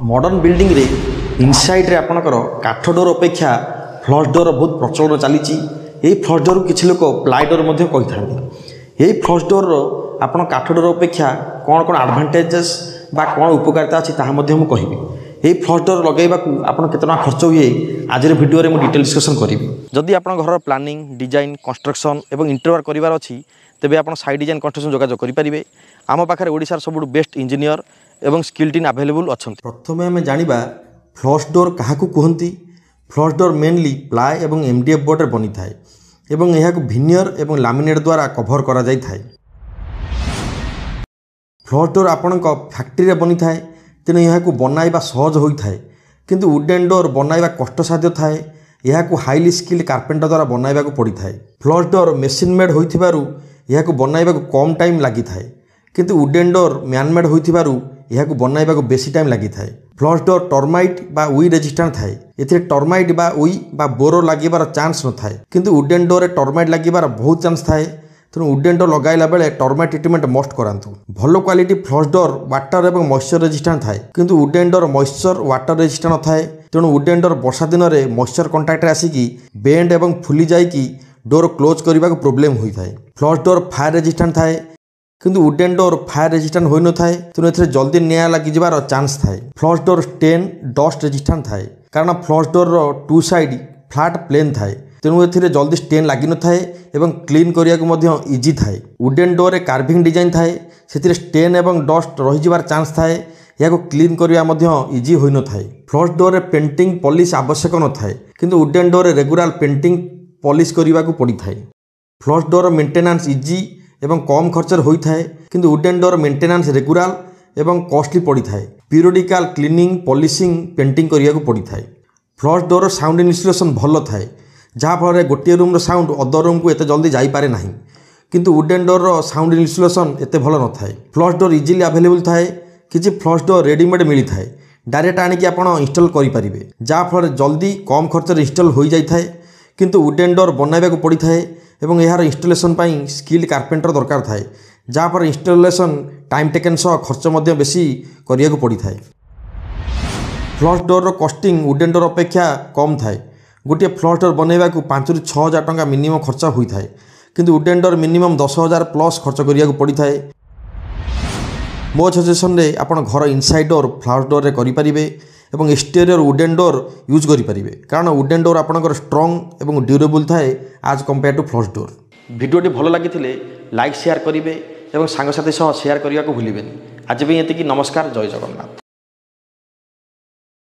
Modern building रे inside रे आपनकर काठ डोर अपेक्षा फ्लश डोर बहुत प्रचलन चली फ्लश डोर किसी लोग प्लाई डोर कही था यही फ्लश डोर आपन काठ डोर अपेक्षा कौन कौन एडवांटेजेस बा कौन उपकारिता अच्छी ताहा मुझे कहि यही फ्लश डोर लगेगा आपन केतना खर्च हुए आज वीडियो रे डिटेल डिस्कशन करी जदि आपन घर प्लानिंग डिजाइन कंस्ट्रक्शन एवं इंटीरियर करिवार अछि तेबे आपन साइड डिजाइन कंस्ट्रक्शन जोगाजोग करि परिबे। आम पाखे ओडिशार सबुठ बेस्ट इंजीनियर एवं स्किल्ड इन अवेलेबल अच्छा। प्रथम आम जाना फ्लश डोर क्या कहती। फ्लश डोर मेनली प्लाई एवं एमडीएफ बोर्ड बनी थाए एवं यह भिनियर एवं लामिनेट द्वारा कभर करा जाई थाए। फ्लश डोर आपण फैक्ट्री रे बनी थाए तेणु यह बनाइबा सहज होता है किंतु वुडेन डोर बनाइबा कष्टसाध्य थाए। यह हाईली स्किल्ड कार्पेंटर द्वारा बनाइबा पड़ी थाए। फ्लश डोर मेसीन मेड होइथिबारु यह बनाइबा कम टाइम लगी थाए किंतु वुडेन डोर मैनमेड होइथिबारु यह बनाइबा बेसी टाइम लगी थाए। फ्लश डोर टर्माइट बा उई रेजिस्टेंट थाए। एथिरे टर्माइट बा उई बा बोरो लागिबार चांस न थाए किंतु वुडेन डोर टर्माइट लागिबार बहुत चांस थाए। तेणु वुडेन डोर लगाइला बेले टर्माइट ट्रीटमेंट मस्ट करातु। भल क्वालिटी फ्लश डोर वाटर एवं मॉइस्चर रेजिस्टेंट थाए किंतु wooden door moisture water resistant न थाए। तेणु वुडेन डोर वर्षा दिन में मॉइस्चर कंटाक्ट आसिकी बेंड एवं फुली जाइकी डोर क्लोज करने को प्रोब्लेम होता है। फ्लश डोर फायर रेजिस्टेंट थाए किंतु वुडेन डोर फायर रेजिस्टेंट होई न थाए तेणु एथिरे जल्दी निया लगी जिबार चांस थाए। Flush door stain dust resistant थाए कारण flush door two side flat plane थाए तेणु एथिरे जल्दी स्टेन लगी न थाए एवं क्लीन करिया को मध्य इजी थाए। वुडेन डोर कार्विंग डिजाइन थाए सेथिरे स्टेन एवं डस्ट रही जिबार चांस थाए या क्लीन करिया मध्य इजी होई न थाए। फ्लश डोर पेंटिंग पॉलिश आवश्यक न थाए किंतु wooden door regular painting polish करने को पड़ी थाए। फ्लश डोर मेंटेनेंस इजी एवं कम खर्चर होता है किंतु वुडेन डोर मेंटेनेंस रेगुलर एवं कॉस्टली पड़ी थाए। पीरियडिकल क्लीनिंग पॉलिशिंग पेंटिंग करने को पड़ी थाए। फ्लश डोर साउंड इन्सुलेशन भल थाए जहाँफल गोटे रूम साउंड अदर रूम को एते जल्दी जापे ना किंतु वुडेन डोर साउंड इन्सुलेशन एते भल न थाए। फ्लश डोर इजिली अवेलेबल थाए। किसी फ्लश डोर रेडीमेड मिली थाए डायरेक्ट आनिकी आपण इंस्टॉल करें जहाँफल जल्दी कम खर्चर इंस्टॉल हो जाए किंतु वुडेन डोर बनवाई को पड़ी थाए एवं यार इंस्टॉलेशन स्किल्ड कार्पेंटर दरकार थाए जहाँपर इंस्टॉलेशन टाइम टेकन सह खर्च बेसी करने को पड़ी थाए। Flush door costing wooden door अपेक्षा कम थाए। गोटे फ्लश डोर बनवाई को 5 ରୁ 6 हज़ार टंका मिनिमम खर्च होता है किंतु वुडेन डोर मिनिमम 10,000 प्लस खर्च करने को पड़ी थाए। मो सजेशन रे आपण घर इनसाइड डोर फ्लश डोर रे करि परिबे एवं एक्सटीरियर वुडेन डोर यूज करि परिबे कारण वुडेन डोर आपणकर स्ट्रॉन्ग एवं ड्यूरेबल थाए आज कंपेयर टू फ्लश डोर। वीडियोटी भल लगी लाइक शेयर करेंगे और सांगसाथी सह शेयर करने को भूलें। आज भी ये नमस्कार। जय जगन्नाथ।